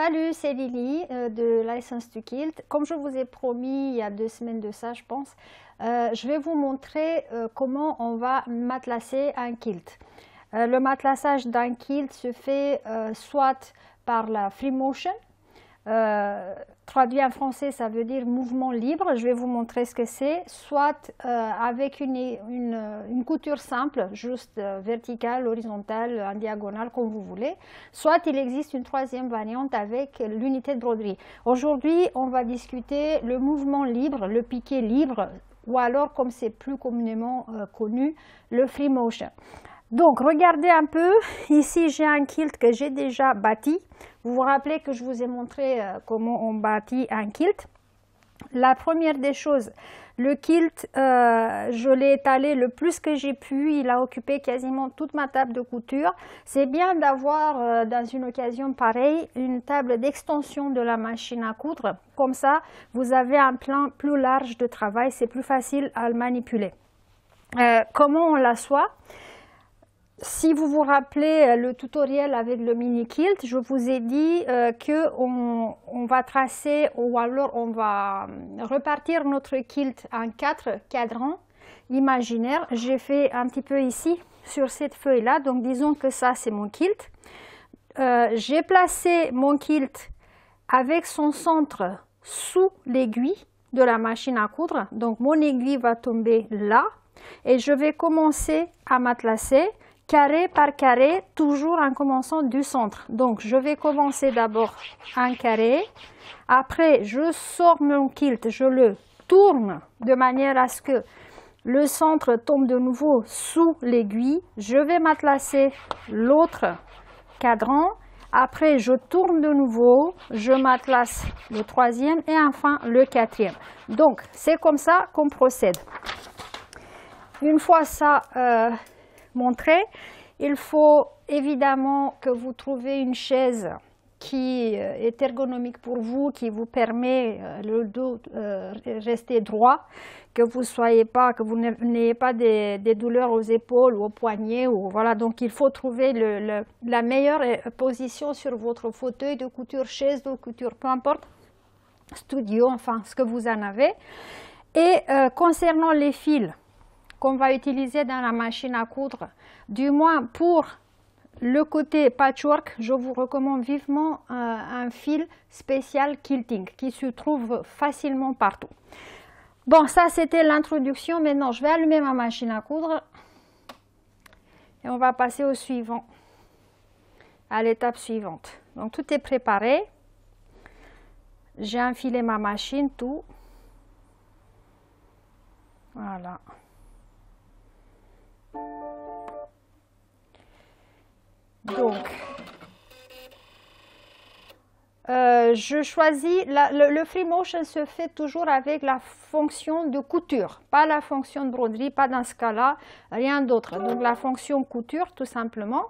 Salut, c'est Lily de License to Kilt. Comme je vous ai promis il y a 2 semaines de ça, je pense, je vais vous montrer comment on va matelasser un kilt. Le matelassage d'un kilt se fait soit par la free motion, traduit en français ça veut dire mouvement libre, je vais vous montrer ce que c'est, soit avec une couture simple, juste verticale, horizontale, en diagonale, comme vous voulez, soit il existe une troisième variante avec l'unité de broderie. Aujourd'hui on va discuter le mouvement libre, le piqué libre, ou alors comme c'est plus communément connu, le free motion. Donc, regardez un peu, ici j'ai un kilt que j'ai déjà bâti. Vous vous rappelez que je vous ai montré comment on bâtit un kilt. La première des choses, le kilt, je l'ai étalé le plus que j'ai pu, il a occupé quasiment toute ma table de couture. C'est bien d'avoir, dans une occasion pareille, une table d'extension de la machine à coudre. Comme ça, vous avez un plan plus large de travail, c'est plus facile à le manipuler. Comment on l'assoit ? Si vous vous rappelez le tutoriel avec le mini kilt, je vous ai dit qu'on va tracer ou alors on va repartir notre kilt en 4 cadrans imaginaires. J'ai fait un petit peu ici sur cette feuille là, donc disons que ça c'est mon kilt. J'ai placé mon kilt avec son centre sous l'aiguille de la machine à coudre, donc mon aiguille va tomber là et je vais commencer à matelasser carré par carré, toujours en commençant du centre. Donc je vais commencer d'abord un carré, après je sors mon kilt, je le tourne de manière à ce que le centre tombe de nouveau sous l'aiguille, je vais matelasser l'autre cadran, après je tourne de nouveau, je matelasse le troisième et enfin le quatrième. Donc c'est comme ça qu'on procède. Une fois ça montré, il faut évidemment que vous trouviez une chaise qui est ergonomique pour vous, qui vous permet le dos rester droit, que vous n'ayez pas des douleurs aux épaules ou aux poignets, ou voilà. Donc il faut trouver la meilleure position sur votre fauteuil de couture, chaise de couture, peu importe, studio, enfin ce que vous en avez. Et concernant les fils qu'on va utiliser dans la machine à coudre, du moins pour le côté patchwork, je vous recommande vivement un fil spécial quilting qui se trouve facilement partout. Bon, ça c'était l'introduction. Maintenant je vais allumer ma machine à coudre et on va passer au suivant, à l'étape suivante. Donc tout est préparé, j'ai enfilé ma machine, tout, voilà. Donc, je choisis, le free motion se fait toujours avec la fonction de couture, pas la fonction de broderie, pas dans ce cas-là, rien d'autre. Donc la fonction couture tout simplement.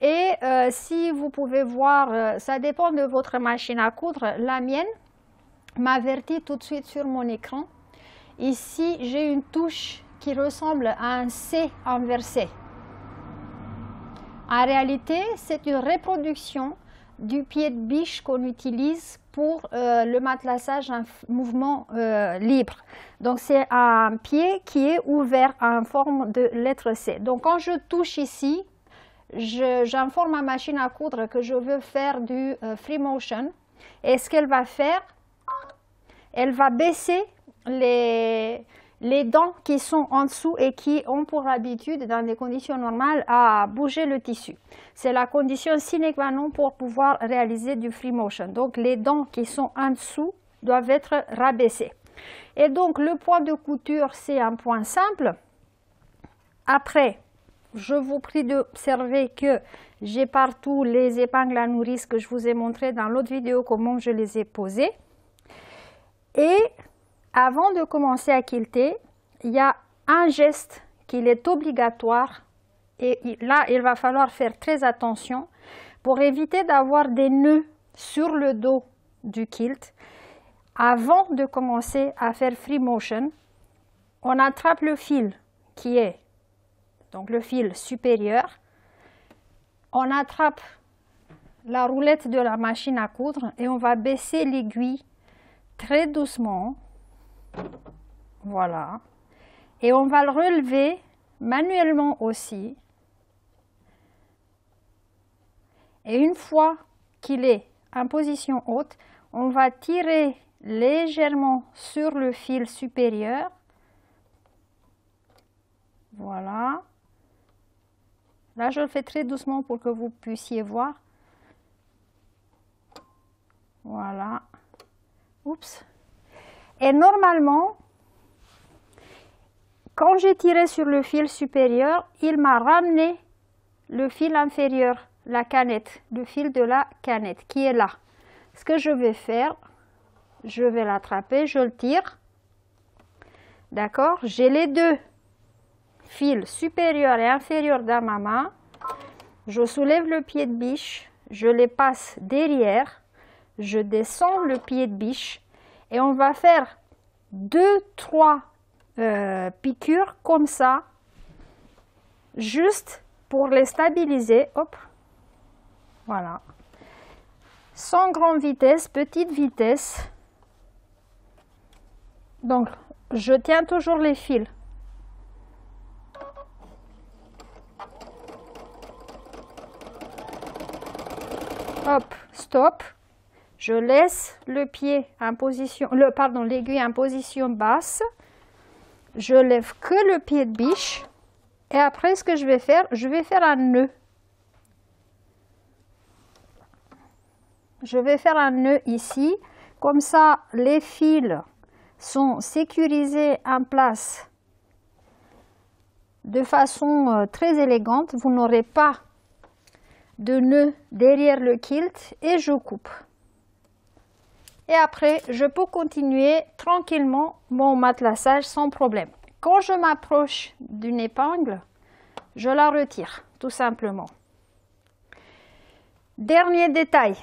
Et si vous pouvez voir, ça dépend de votre machine à coudre, la mienne m'avertit tout de suite sur mon écran. Ici, j'ai une touche qui ressemble à un C inversé. En réalité, c'est une reproduction du pied de biche qu'on utilise pour le matelassage en mouvement libre. Donc c'est un pied qui est ouvert en forme de lettre C. Donc quand je touche ici, j'informe ma machine à coudre que je veux faire du free motion. Et ce qu'elle va faire, elle va baisser les dents qui sont en dessous et qui ont pour habitude, dans des conditions normales, à bouger le tissu. C'est la condition sine qua non pour pouvoir réaliser du free motion. Donc les dents qui sont en dessous doivent être rabaissées. Et donc le point de couture, c'est un point simple. Après, je vous prie d'observer que j'ai partout les épingles à nourrice que je vous ai montré dans l'autre vidéo, comment je les ai posées. Et avant de commencer à quilter, il y a un geste qu'il est obligatoire et là il va falloir faire très attention pour éviter d'avoir des nœuds sur le dos du kilt. Avant de commencer à faire free motion, on attrape le fil qui est donc le fil supérieur, on attrape la roulette de la machine à coudre et on va baisser l'aiguille très doucement. Voilà. Et on va le relever manuellement aussi. Et une fois qu'il est en position haute, on va tirer légèrement sur le fil supérieur. Voilà. Là, je le fais très doucement pour que vous puissiez voir. Voilà. Oups. Et normalement, quand j'ai tiré sur le fil supérieur, il m'a ramené le fil inférieur, la canette, le fil de la canette qui est là. Ce que je vais faire, je vais l'attraper, je le tire. D'accord? J'ai les deux fils supérieur et inférieur dans ma main. Je soulève le pied de biche, je les passe derrière, je descends le pied de biche et on va faire 2-3 piqûres comme ça, juste pour les stabiliser. Hop, voilà. Sans grande vitesse, petite vitesse. Donc, je tiens toujours les fils. Hop, stop. Je laisse le pied en position, l'aiguille en position basse. Je lève que le pied de biche. Et après, ce que je vais faire un nœud. Je vais faire un nœud ici. Comme ça, les fils sont sécurisés en place de façon très élégante. Vous n'aurez pas de nœud derrière le kilt et je coupe. Et après, je peux continuer tranquillement mon matelassage sans problème. Quand je m'approche d'une épingle, je la retire, tout simplement. Dernier détail,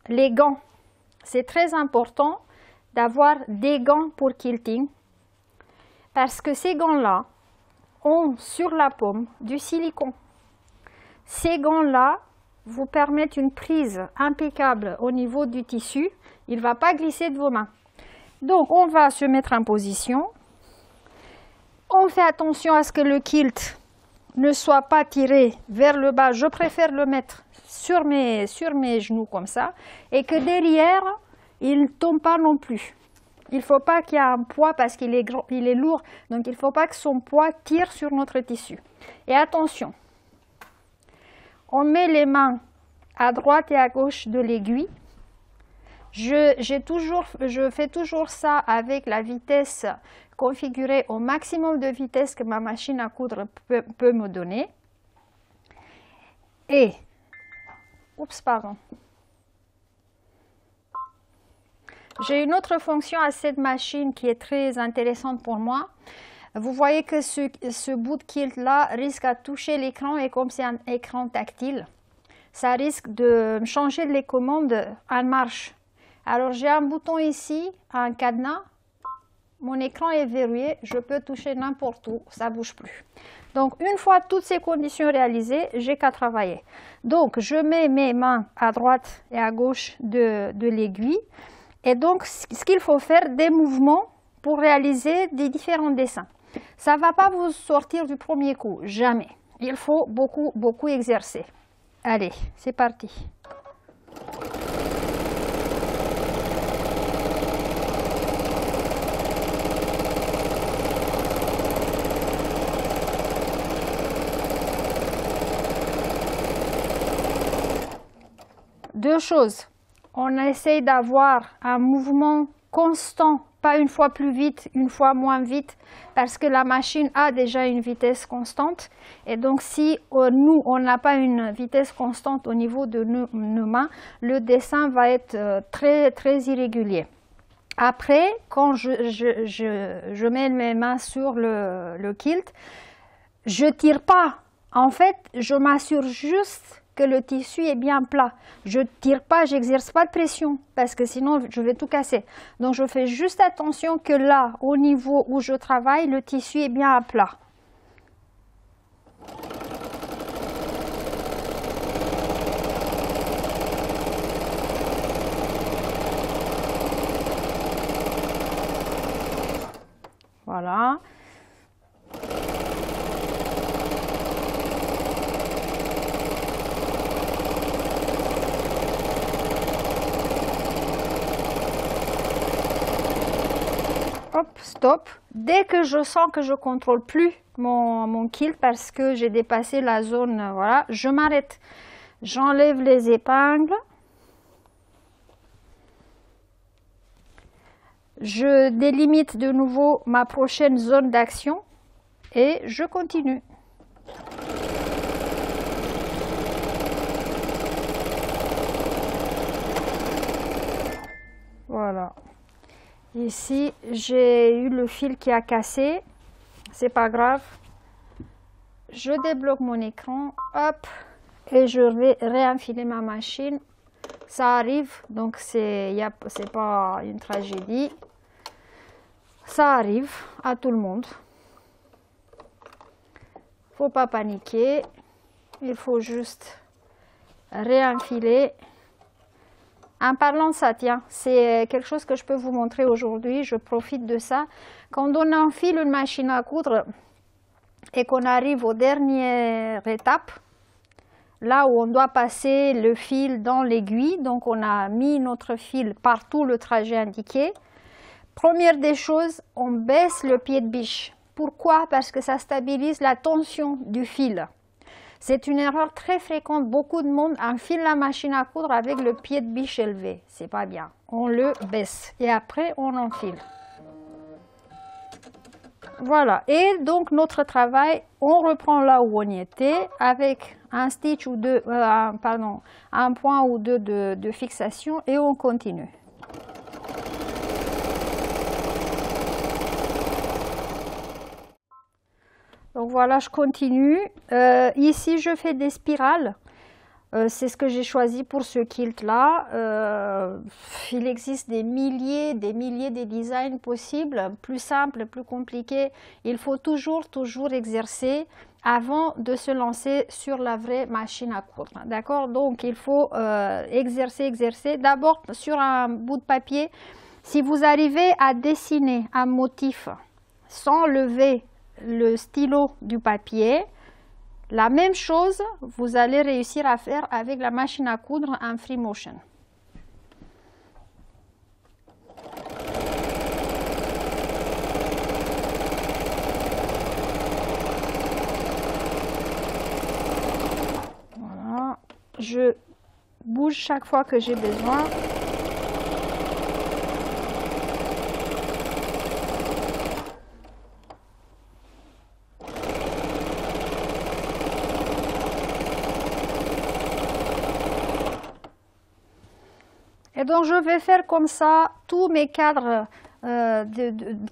les gants. C'est très important d'avoir des gants pour quilting parce que ces gants-là ont sur la paume du silicone. Ces gants-là vous permettent une prise impeccable au niveau du tissu. Il ne va pas glisser de vos mains. Donc, on va se mettre en position. On fait attention à ce que le kilt ne soit pas tiré vers le bas. Je préfère le mettre sur mes genoux comme ça. Et que derrière, il ne tombe pas non plus. Il ne faut pas qu'il y ait un poids parce qu'il est lourd. Donc, il ne faut pas que son poids tire sur notre tissu. Et attention, on met les mains à droite et à gauche de l'aiguille. Je fais toujours ça avec la vitesse configurée au maximum de vitesse que ma machine à coudre peut me donner. Et, oups, pardon. J'ai une autre fonction à cette machine qui est très intéressante pour moi. Vous voyez que ce bout de kilt là risque à toucher l'écran et comme c'est un écran tactile, ça risque de changer les commandes en marche. Alors j'ai un bouton ici, un cadenas, mon écran est verrouillé, je peux toucher n'importe où, ça ne bouge plus. Donc une fois toutes ces conditions réalisées, j'ai qu'à travailler. Donc je mets mes mains à droite et à gauche de l'aiguille et donc ce qu'il faut faire, des mouvements pour réaliser des différents dessins. Ça ne va pas vous sortir du premier coup, jamais. Il faut beaucoup exercer. Allez, c'est parti. Deux choses. On essaye d'avoir un mouvement constant, pas une fois plus vite, une fois moins vite, parce que la machine a déjà une vitesse constante. Et donc, si nous, on n'a pas une vitesse constante au niveau de nos mains, le dessin va être très irrégulier. Après, quand je mets mes mains sur le kilt, je ne tire pas. En fait, je m'assure juste que le tissu est bien plat. Je ne tire pas, j'exerce pas de pression parce que sinon je vais tout casser. Donc je fais juste attention que là, au niveau où je travaille, le tissu est bien à plat. Voilà. Hop, stop. Dès que je sens que je contrôle plus mon kilt parce que j'ai dépassé la zone, voilà, je m'arrête. J'enlève les épingles. Je délimite de nouveau ma prochaine zone d'action et je continue. Voilà. Ici, j'ai eu le fil qui a cassé. C'est pas grave. Je débloque mon écran, hop, et je vais réenfiler ma machine. Ça arrive, donc c'est pas une tragédie. Ça arrive à tout le monde. Faut pas paniquer. Il faut juste réenfiler. En parlant de ça, tiens, c'est quelque chose que je peux vous montrer aujourd'hui. Je profite de ça. Quand on enfile une machine à coudre et qu'on arrive aux dernières étapes, là où on doit passer le fil dans l'aiguille, donc on a mis notre fil partout le trajet indiqué. Première des choses, on baisse le pied de biche. Pourquoi? Parce que ça stabilise la tension du fil. C'est une erreur très fréquente. Beaucoup de monde enfile la machine à coudre avec le pied de biche élevé. C'est pas bien. On le baisse et après on enfile. Voilà. Et donc notre travail, on reprend là où on y était avec un stitch ou deux, un point ou deux de fixation et on continue. Donc voilà, je continue. Ici, je fais des spirales. C'est ce que j'ai choisi pour ce kilt-là. Il existe des milliers de designs possibles, plus simples, plus compliqués. Il faut toujours exercer avant de se lancer sur la vraie machine à coudre. D'accord? Donc, il faut exercer. D'abord, sur un bout de papier, si vous arrivez à dessiner un motif sans lever le stylo du papier, la même chose vous allez réussir à faire avec la machine à coudre en free motion. Voilà, je bouge chaque fois que j'ai besoin. Et donc je vais faire comme ça tous mes cadres,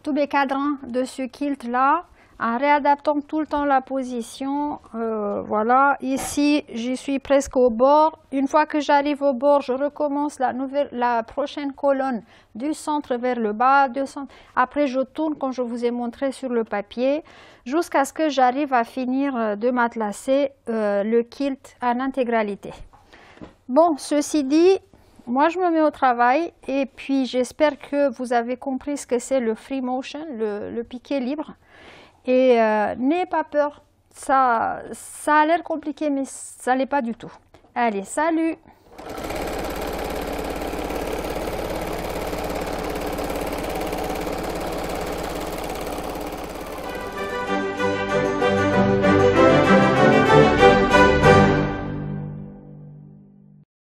tous mes cadrans de ce kilt là, en réadaptant tout le temps la position. Voilà, ici j'y suis presque au bord. Une fois que j'arrive au bord, je recommence la prochaine colonne du centre vers le bas. Après je tourne comme je vous ai montré sur le papier, jusqu'à ce que j'arrive à finir de matelasser le kilt en intégralité. Bon, ceci dit, moi, je me mets au travail et puis j'espère que vous avez compris ce que c'est le free motion, le piqué libre. Et n'ayez pas peur, ça a l'air compliqué, mais ça l'est pas du tout. Allez, salut!